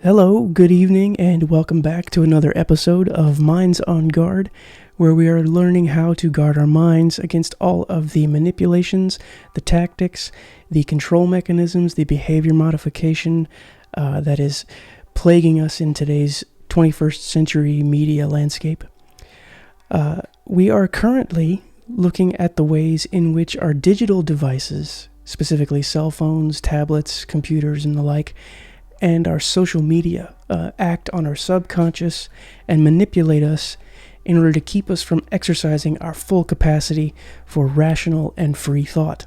Hello, good evening, and welcome back to another episode of Minds on Guard, where we are learning how to guard our minds against all of the manipulations, the tactics, the control mechanisms, the behavior modification that is plaguing us in today's 21st century media landscape. We are currently looking at the ways in which our digital devices, specifically cell phones, tablets, computers, and the like, and our social media act on our subconscious and manipulate us in order to keep us from exercising our full capacity for rational and free thought.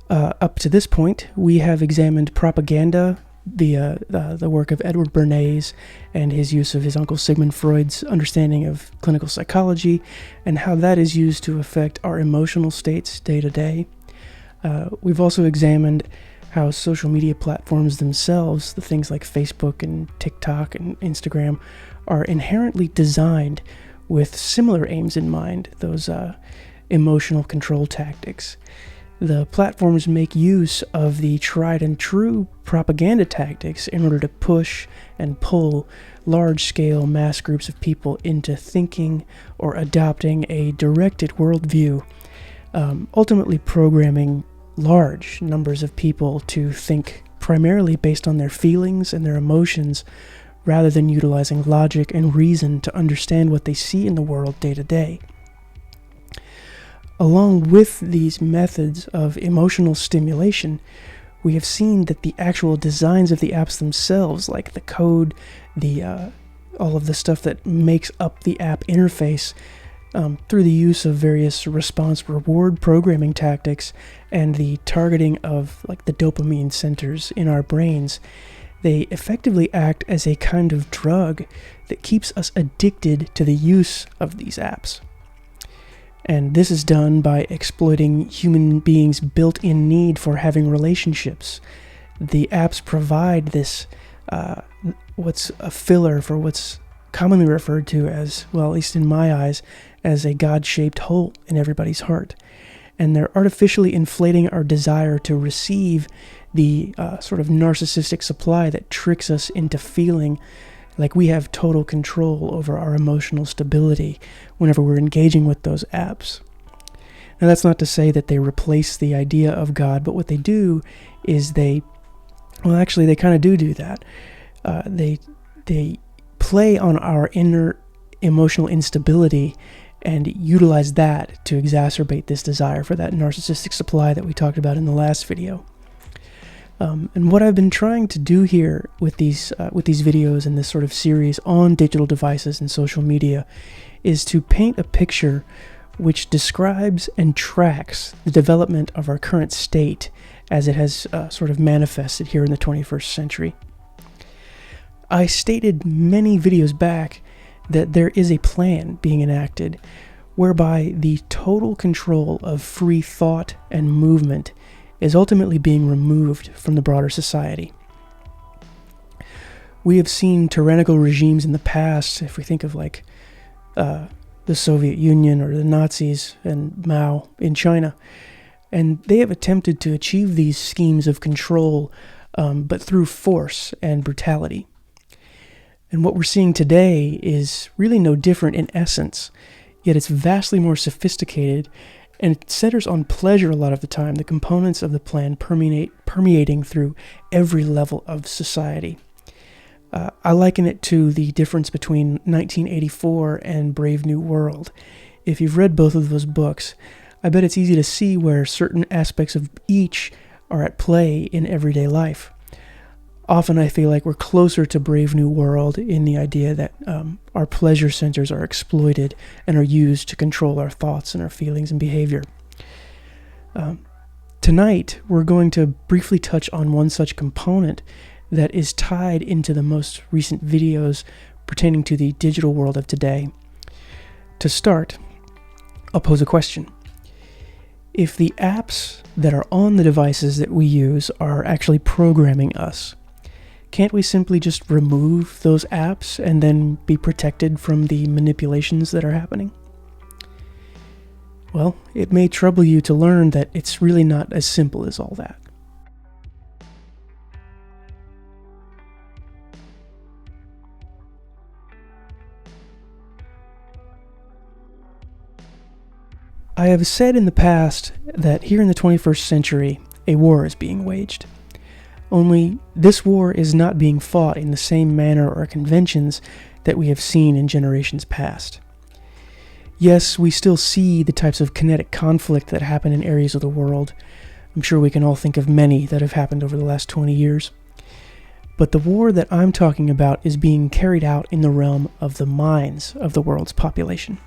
Up to this point, we have examined propaganda via the work of Edward Bernays and his use of his uncle Sigmund Freud's understanding of clinical psychology and how that is used to affect our emotional states day to day. We've also examined how social media platforms themselves, the things like Facebook and TikTok and Instagram, are inherently designed with similar aims in mind, those emotional control tactics. The platforms make use of the tried and true propaganda tactics in order to push and pull large-scale mass groups of people into thinking or adopting a directed worldview, ultimately programming large numbers of people to think primarily based on their feelings and their emotions rather than utilizing logic and reason to understand what they see in the world day to day. Along with these methods of emotional stimulation, we have seen that the actual designs of the apps themselves, like the code, all of the stuff that makes up the app interface, through the use of various response-reward programming tactics and the targeting of the dopamine centers in our brains, they effectively act as a kind of drug that keeps us addicted to the use of these apps. And this is done by exploiting human beings' built-in need for having relationships. The apps provide this, what's a filler for what's commonly referred to as, well, at least in my eyes, as a God-shaped hole in everybody's heart. And they're artificially inflating our desire to receive the sort of narcissistic supply that tricks us into feeling like we have total control over our emotional stability whenever we're engaging with those apps. Now, that's not to say that they replace the idea of God, but what they do is they kind of do that. They play on our inner emotional instability and utilize that to exacerbate this desire for that narcissistic supply that we talked about in the last video. And what I've been trying to do here with these videos and this sort of series on digital devices and social media is to paint a picture which describes and tracks the development of our current state as it has sort of manifested here in the 21st century. I stated many videos back that there is a plan being enacted whereby the total control of free thought and movement is ultimately being removed from the broader society. We have seen tyrannical regimes in the past, if we think of the Soviet Union or the Nazis and Mao in China, and they have attempted to achieve these schemes of control, but through force and brutality. And what we're seeing today is really no different in essence, yet it's vastly more sophisticated, and it centers on pleasure a lot of the time, the components of the plan permeating through every level of society. I liken it to the difference between 1984 and Brave New World. If you've read both of those books, I bet it's easy to see where certain aspects of each are at play in everyday life. Often I feel like we're closer to Brave New World in the idea that our pleasure centers are exploited and are used to control our thoughts and our feelings and behavior. Tonight, we're going to briefly touch on one such component that is tied into the most recent videos pertaining to the digital world of today. To start, I'll pose a question. If the apps that are on the devices that we use are actually programming us, can't we simply just remove those apps and then be protected from the manipulations that are happening? Well, it may trouble you to learn that it's really not as simple as all that. I have said in the past that here in the 21st century, a war is being waged. Only this war is not being fought in the same manner or conventions that we have seen in generations past. Yes, we still see the types of kinetic conflict that happen in areas of the world. I'm sure we can all think of many that have happened over the last 20 years. But the war that I'm talking about is being carried out in the realm of the minds of the world's population.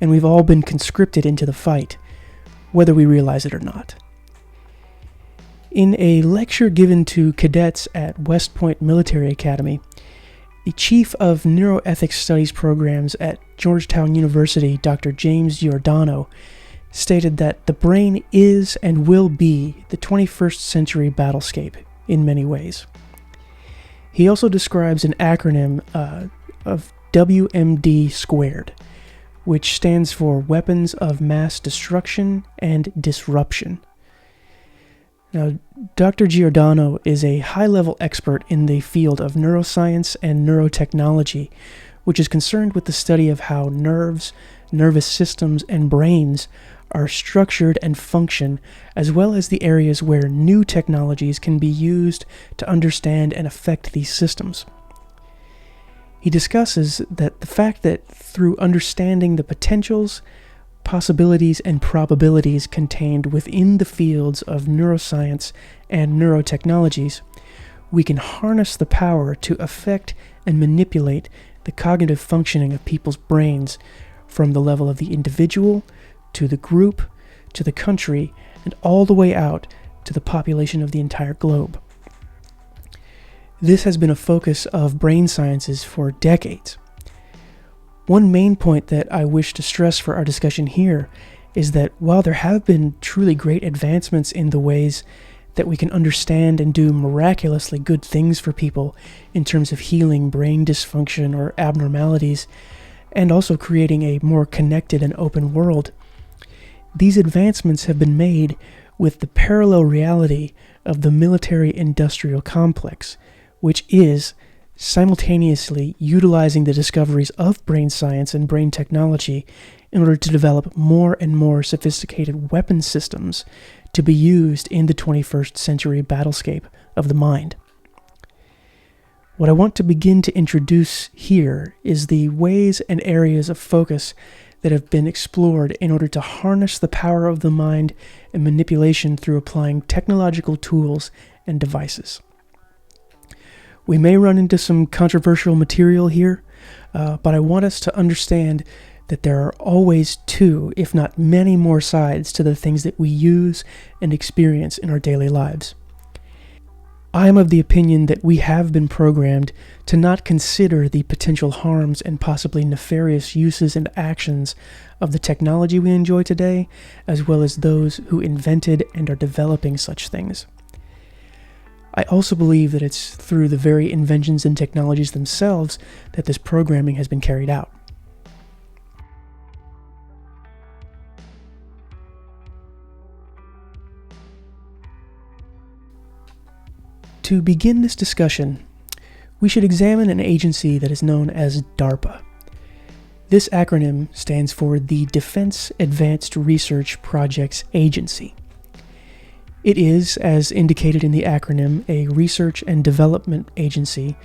And we've all been conscripted into the fight, whether we realize it or not. In a lecture given to cadets at West Point Military Academy, the Chief of Neuroethics Studies programs at Georgetown University, Dr. James Giordano, stated that the brain is and will be the 21st century battlescape in many ways. He also describes an acronym of WMD squared, which stands for Weapons of Mass Destruction and Disruption. Now, Dr. Giordano is a high-level expert in the field of neuroscience and neurotechnology, which is concerned with the study of how nerves, nervous systems, and brains are structured and function, as well as the areas where new technologies can be used to understand and affect these systems. He discusses that the fact that through understanding the potentials, possibilities, and probabilities contained within the fields of neuroscience and neurotechnologies, we can harness the power to affect and manipulate the cognitive functioning of people's brains from the level of the individual to the group to the country and all the way out to the population of the entire globe. This has been a focus of brain sciences for decades. One main point that I wish to stress for our discussion here is that while there have been truly great advancements in the ways that we can understand and do miraculously good things for people in terms of healing brain dysfunction or abnormalities, and also creating a more connected and open world, these advancements have been made with the parallel reality of the military-industrial complex, which is simultaneously utilizing the discoveries of brain science and brain technology in order to develop more and more sophisticated weapon systems to be used in the 21st century battlescape of the mind. What I want to begin to introduce here is the ways and areas of focus that have been explored in order to harness the power of the mind and manipulation through applying technological tools and devices. We may run into some controversial material here, but I want us to understand that there are always two, if not many more sides to the things that we use and experience in our daily lives. I am of the opinion that we have been programmed to not consider the potential harms and possibly nefarious uses and actions of the technology we enjoy today, as well as those who invented and are developing such things. I also believe that it's through the very inventions and technologies themselves that this programming has been carried out. To begin this discussion, we should examine an agency that is known as DARPA. This acronym stands for the Defense Advanced Research Projects Agency. It is, as indicated in the acronym, a research and development agency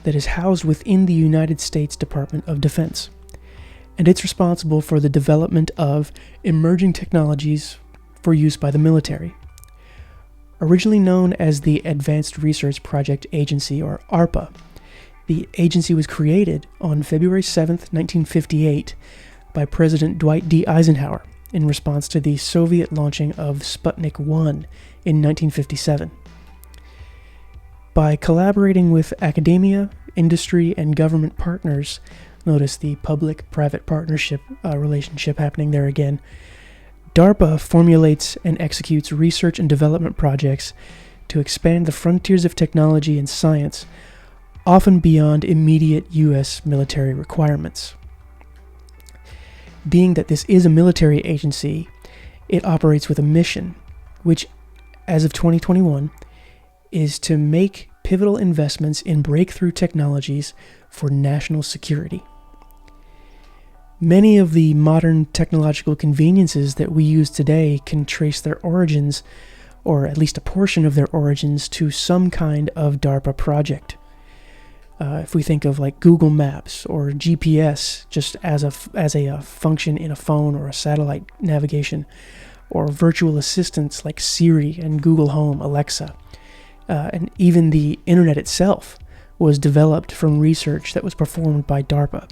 that is housed within the United States Department of Defense, and it's responsible for the development of emerging technologies for use by the military. Originally known as the Advanced Research Project Agency, or ARPA, the agency was created on February 7, 1958, by President Dwight D. Eisenhower in response to the Soviet launching of Sputnik 1 in 1957. By collaborating with academia, industry, and government partners, notice the public-private partnership relationship happening there again, DARPA formulates and executes research and development projects to expand the frontiers of technology and science, often beyond immediate U.S. military requirements. Being that this is a military agency, it operates with a mission, which, as of 2021, is to make pivotal investments in breakthrough technologies for national security. Many of the modern technological conveniences that we use today can trace their origins, or at least a portion of their origins, to some kind of DARPA project. If we think of like Google Maps or GPS just as a function in a phone or a satellite navigation, or virtual assistants like Siri and Google Home, Alexa, and even the internet itself was developed from research that was performed by DARPA.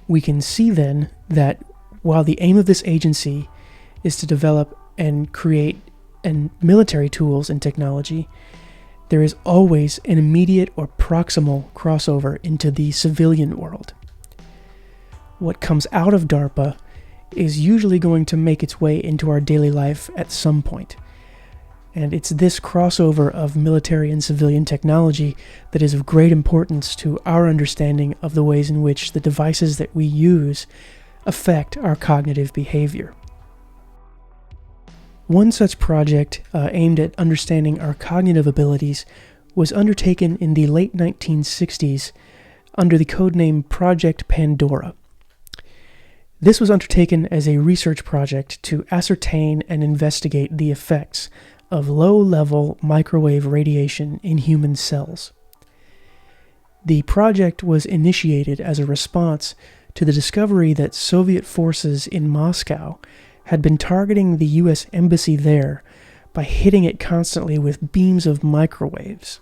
We can see then that while the aim of this agency is to develop and create military tools and technology, there is always an immediate or proximal crossover into the civilian world. What comes out of DARPA is usually going to make its way into our daily life at some point. And it's this crossover of military and civilian technology that is of great importance to our understanding of the ways in which the devices that we use affect our cognitive behavior. One such project aimed at understanding our cognitive abilities was undertaken in the late 1960s under the codename Project Pandora. This was undertaken as a research project to ascertain and investigate the effects of low-level microwave radiation in human cells. The project was initiated as a response to the discovery that Soviet forces in Moscow had been targeting the U.S. embassy there by hitting it constantly with beams of microwaves.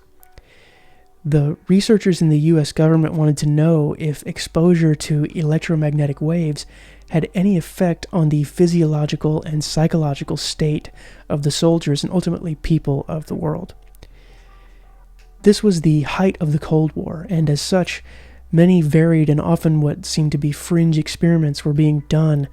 The researchers in the U.S. government wanted to know if exposure to electromagnetic waves had any effect on the physiological and psychological state of the soldiers and ultimately people of the world. This was the height of the Cold War, and as such, many varied and often what seemed to be fringe experiments were being done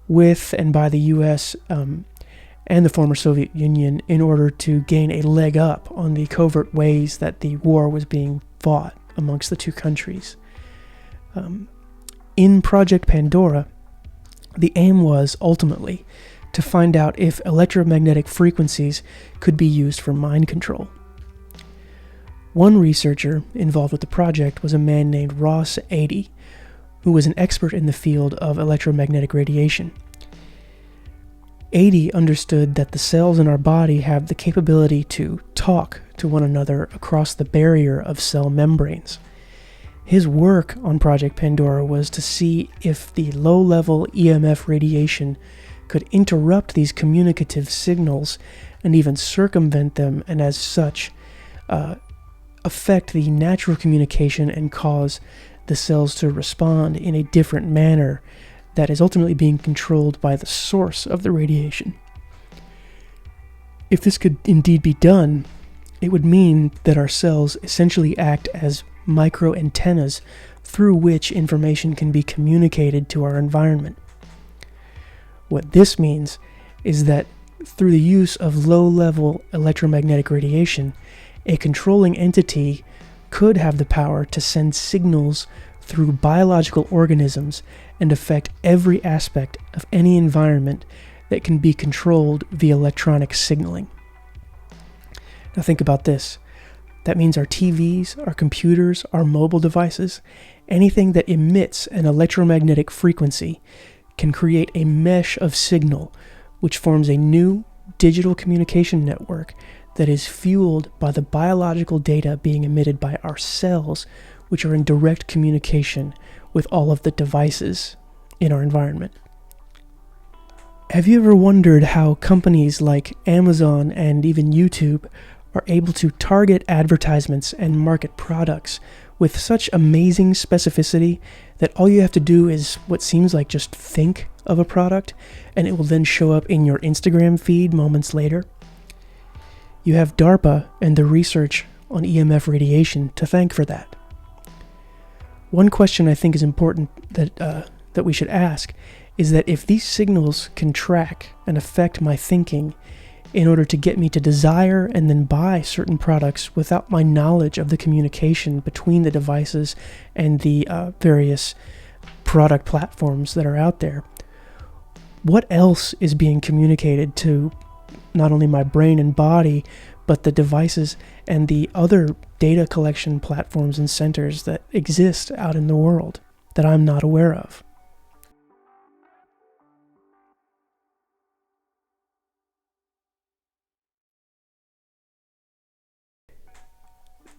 with and by the U.S. And the former Soviet Union in order to gain a leg up on the covert ways that the war was being fought amongst the two countries. In Project Pandora, the aim was ultimately to find out if electromagnetic frequencies could be used for mind control. One researcher involved with the project was a man named Ross Adey, who was an expert in the field of electromagnetic radiation. Adey understood that the cells in our body have the capability to talk to one another across the barrier of cell membranes. His work on Project Pandora was to see if the low-level EMF radiation could interrupt these communicative signals and even circumvent them, and as such, affect the natural communication and cause the cells to respond in a different manner that is ultimately being controlled by the source of the radiation. If this could indeed be done, it would mean that our cells essentially act as micro antennas through which information can be communicated to our environment. What this means is that through the use of low-level electromagnetic radiation, a controlling entity could have the power to send signals through biological organisms and affect every aspect of any environment that can be controlled via electronic signaling. Now think about this. That means our TVs, our computers, our mobile devices, anything that emits an electromagnetic frequency can create a mesh of signal which forms a new digital communication network that is fueled by the biological data being emitted by our cells, which are in direct communication with all of the devices in our environment. Have you ever wondered how companies like Amazon and even YouTube are able to target advertisements and market products with such amazing specificity that all you have to do is what seems like just think of a product, and it will then show up in your Instagram feed moments later? You have DARPA and the research on EMF radiation to thank for that. One question I think is important that we should ask is that if these signals can track and affect my thinking in order to get me to desire and then buy certain products without my knowledge of the communication between the devices and the various product platforms that are out there, what else is being communicated to not only my brain and body, but the devices and the other data collection platforms and centers that exist out in the world that I'm not aware of?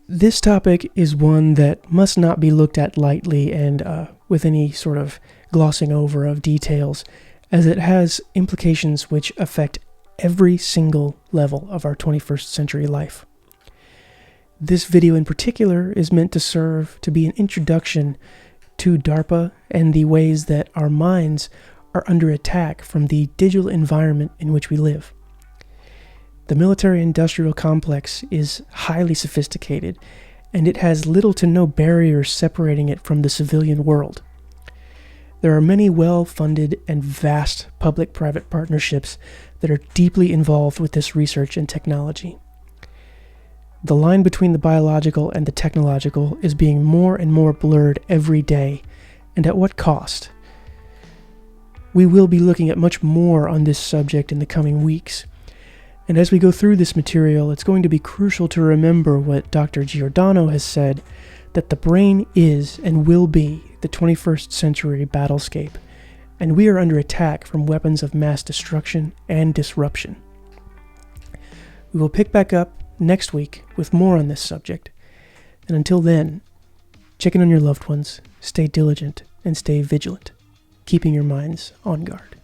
This topic is one that must not be looked at lightly and with any sort of glossing over of details, as it has implications which affect every single level of our 21st century life. This video in particular is meant to serve to be an introduction to DARPA and the ways that our minds are under attack from the digital environment in which we live. The military-industrial complex is highly sophisticated, and it has little to no barriers separating it from the civilian world. There are many well-funded and vast public-private partnerships that are deeply involved with this research and technology. The line between the biological and the technological is being more and more blurred every day, and at what cost? We will be looking at much more on this subject in the coming weeks. And as we go through this material, it's going to be crucial to remember what Dr. Giordano has said, that the brain is and will be the 21st century battlescape, and we are under attack from weapons of mass destruction and disruption. We will pick back up next week with more on this subject, and until then, check in on your loved ones, stay diligent, and stay vigilant, keeping your minds on guard.